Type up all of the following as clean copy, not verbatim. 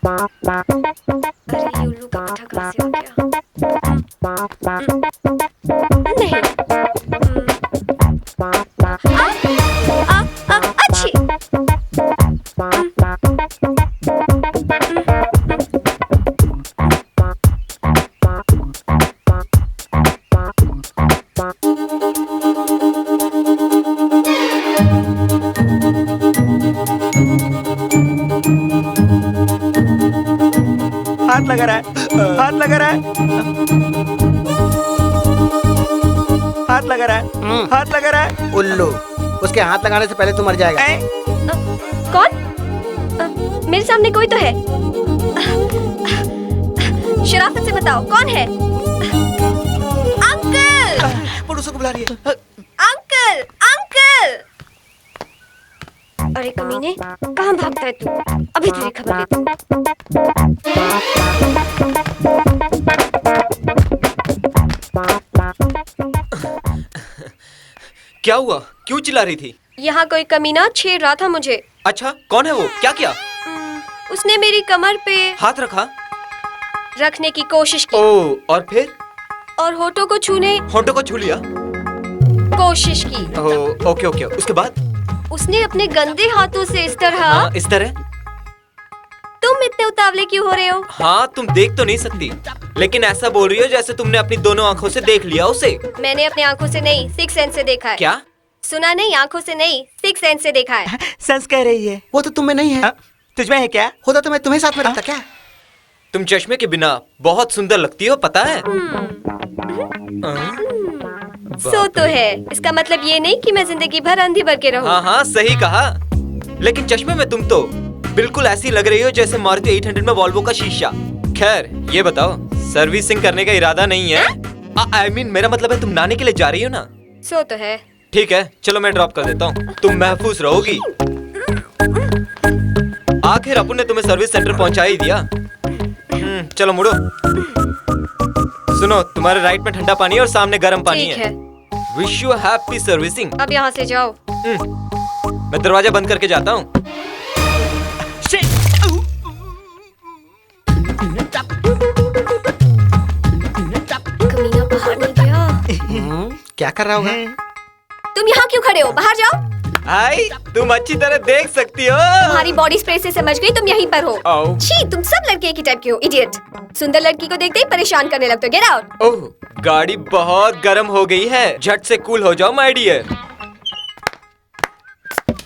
अरे ये उल्लू का पट्टा कहाँ से आ गया? नहीं। अच्छी। हाथ लगा रहा है, हाथ लगा रहा है, हाथ लगा रहा है, हाथ लगा रहा है। उल्लू, उसके हाथ लगाने से पहले तू मर जाएगा। कौन? मेरे सामने कोई तो है। शराफत से बताओ कौन है? अंकल! पड़ोसों को बुला रही है। अंकल! अंकल! अरे कमीने, कहाँ भागता है तू? अभी तुझे खबर देती हूँ। क्या हुआ? क्यों चिल्ला रही थी? यहाँ कोई कमीना छेड़ रहा था मुझे। अच्छा, कौन है वो? क्या किया? उसने मेरी कमर पे हाथ रखा? रखने की कोशिश की। ओह, और फिर? और होठों को छूने होठों को छू लिया? कोशिश की। ओह, ओके ओके। उसके बाद? उसने अपने गंदे हाथों से इस तरह। हाँ, इस तरह? तुम इतने उतावले क्यों हो रहे हो? हाँ, तुम देख तो नहीं सकती, लेकिन ऐसा बोल रही हो जैसे तुमने अपनी दोनों आंखों से देख लिया उसे। मैंने अपनी आंखों से नहीं, सिक्स सेंस से देखा है। क्या? सुना नहीं, आंखों से नहीं, सिक्स सेंस से देखा है। सेंस कह रही है। वो तो तुम में नहीं है। तुझमें है क्या? होता तो मैं तुम्हें साथ में रखता क्या? तुम चश्मे के बिना बहुत सुंदर लगती हो, पता है? सो तो है, इसका मतलब ये नहीं कि मैं जिंदगी भर अंधी बन के रहूं। हाँ हाँ, सही कहा। लेकिन चश्मे में तुम तो बिल्कुल ऐसी लग रही हो जैसे मारुति 800 में वॉल्वो का शीशा। खैर, ये बताओ, सर्विसिंग करने का इरादा नहीं है? आई मीन, मेरा मतलब है तुम नहाने के लिए जा रही हो ना? सो तो है। ठीक है, चलो मैं ड्रॉप कर देता हूँ, तुम महफूज रहोगी। आखिर अपुन ने तुम्हें सर्विस सेंटर पहुंचा ही दिया। चलो मुड़ो। सुनो, तुम्हारे राइट में ठंडा पानी और सामने गर्म पानी है। Wish you happy servicing. अब यहाँ से जाओ। मैं दरवाजा बंद करके जाता हूँ। कमीना बाहर नहीं गया। क्या कर रहा होगा? तुम यहाँ क्यों खड़े हो? बाहर जाओ। आई, तुम अच्छी तरह देख सकती हो। तुम्हारी बॉडी स्प्रे से समझ गई तुम यहीं पर हो। छी, तुम सब लड़के एक ही टाइप के हो, इडियट। सुंदर लड़की को देखते ही परेशान करने लगते हो। Get out. ओह, गाड़ी बहुत गर्म हो गई है, झट से कूल हो जाओ माय डियर।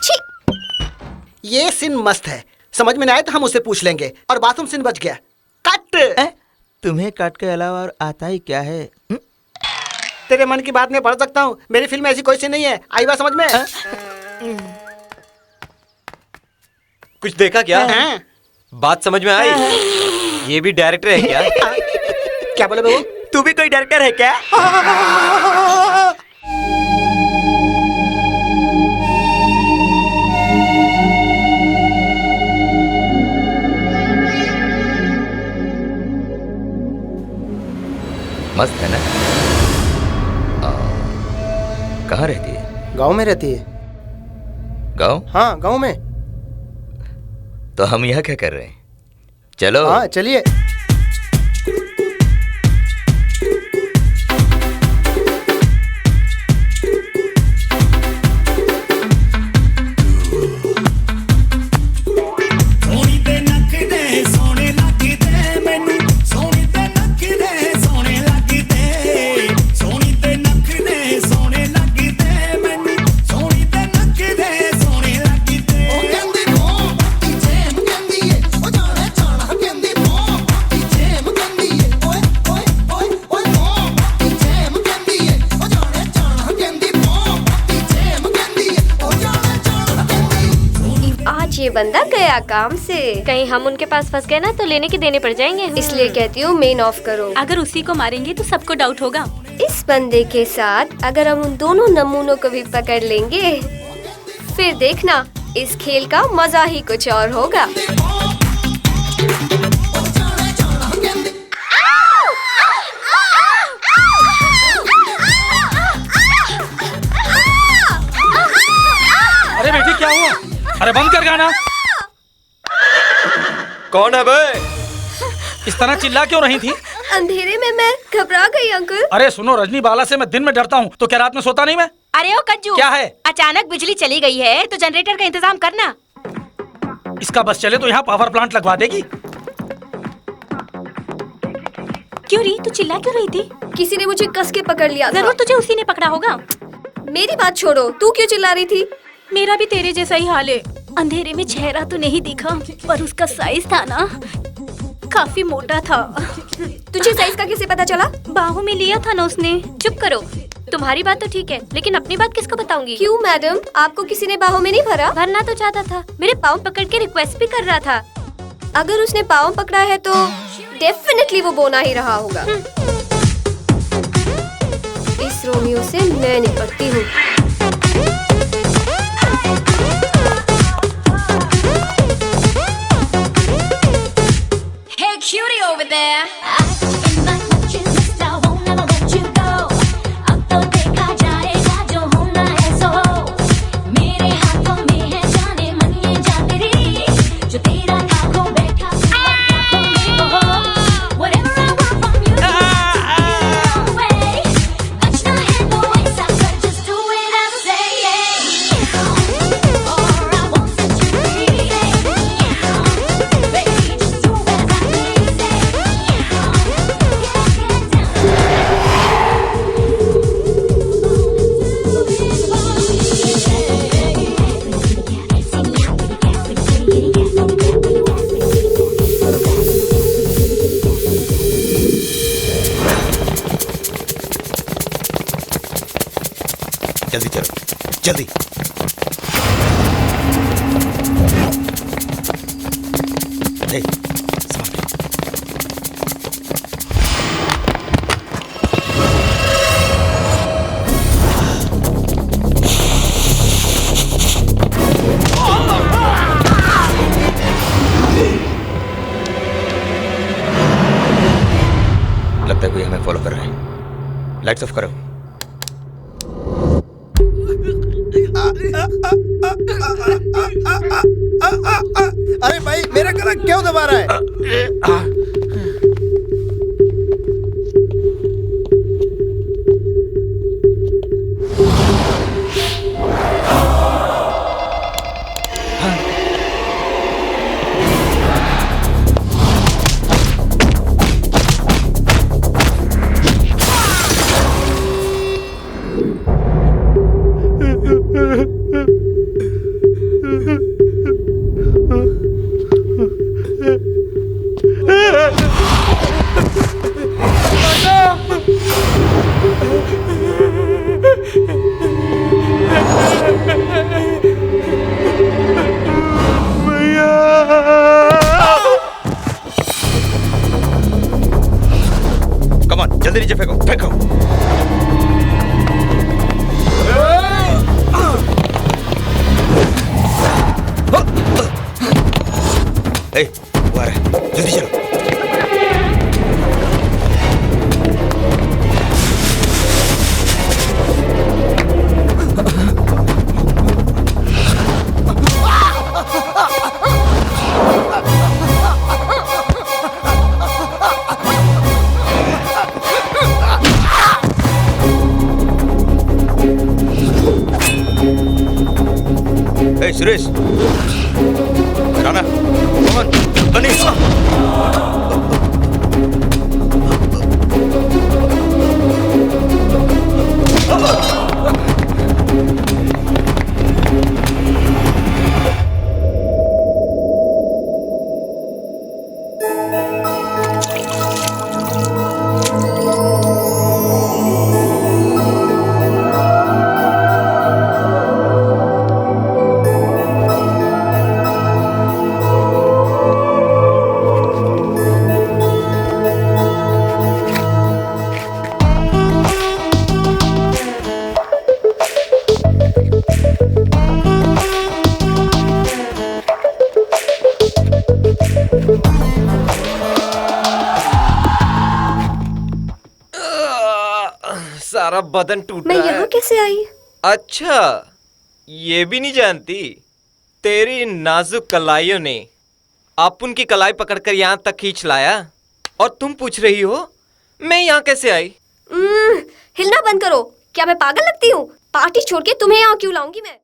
छी। ये सीन मस्त है, समझ में ना आए तो हम उससे पूछ लेंगे। और बाथरूम सीन बच गया। कट। तुम्हें कट के अलावा और आता ही क्या है? तेरे मन की बात मैं पढ़ सकता हूँ। मेरी फिल्म ऐसी कोई सीन नहीं है। आई बात समझ में? कुछ देखा क्या? बात समझ में आई? ये भी डायरेक्टर है क्या? क्या बोले बाबू? तू भी कोई डायरेक्टर है क्या? मस्त है ना? कहाँ रहती है? गांव में रहती है। गांव? हाँ, गांव में। तो हम यहाँ क्या कर रहे हैं? चलो। हाँ, चलिए। ये बंदा गया काम से। कहीं हम उनके पास फंस गए ना तो लेने के देने पड़ जाएंगे। इसलिए कहती हूँ मेन ऑफ करो। अगर उसी को मारेंगे तो सबको डाउट होगा। इस बंदे के साथ अगर हम उन दोनों नमूनों को भी पकड़ लेंगे, फिर देखना इस खेल का मजा ही कुछ और होगा। अरे बेटी, क्या हुआ? अरे बंद कर गाना। कौन है बे? इस तरह चिल्ला क्यों रही थी? अंधेरे में मैं घबरा गई अंकल। अरे सुनो, रजनी बाला से मैं दिन में डरता हूँ, तो क्या रात में सोता नहीं मैं? अरे ओ कज्जू, क्या है? अचानक बिजली चली गई है तो जनरेटर का इंतजाम करना। इसका बस चले तो यहाँ पावर प्लांट लगवा देगी। क्यों री, तू चिल्ला क्यों रही थी? किसी ने मुझे कस के पकड़ लिया था। जरूर तुझे उसी ने पकड़ा होगा। मेरी बात छोड़ो, तू क्यों चिल्ला रही थी? मेरा भी तेरे जैसा ही हाल है। अंधेरे में चेहरा तो नहीं दिखा, पर उसका साइज था ना, काफी मोटा था। तुझे साइज का कैसे पता चला? बाहों में लिया था ना उसने। चुप करो, तुम्हारी बात तो ठीक है, लेकिन अपनी बात किसको बताऊंगी? क्यों मैडम, आपको किसी ने बाहों में नहीं भरा? भरना तो चाहता था, मेरे पाँव पकड़ के रिक्वेस्ट भी कर रहा था। अगर उसने पाँव पकड़ा है तो डेफिनेटली वो बोना ही रहा होगा। इस रोमियो से मैं निपटती हूँ। Hey cutie over there. जल्दी चलो, जल्दी। ए, सामने। लगता है कोई हमें फॉलो कर रहा है। लाइट्स ऑफ करो। अरे भाई, मेरा गला क्यों दबा रहा है? कम ऑन, जल्दी नीचे फेंको, फेंको। ए, वो आ रहा है, जल्दी चलो। ए, सुरेश, राणा, मोहन, बनी। सारा बदन टूट मैं रहा है। यहाँ कैसे आई? अच्छा, ये भी नहीं जानती? तेरी नाजुक कलाइयों ने अपुन की कलाई पकड़कर यहाँ तक खींच लाया और तुम पूछ रही हो मैं यहाँ कैसे आई? हिलना बंद करो। क्या मैं पागल लगती हूँ? पार्टी छोड़ के तुम्हें यहाँ क्यों लाऊंगी मैं?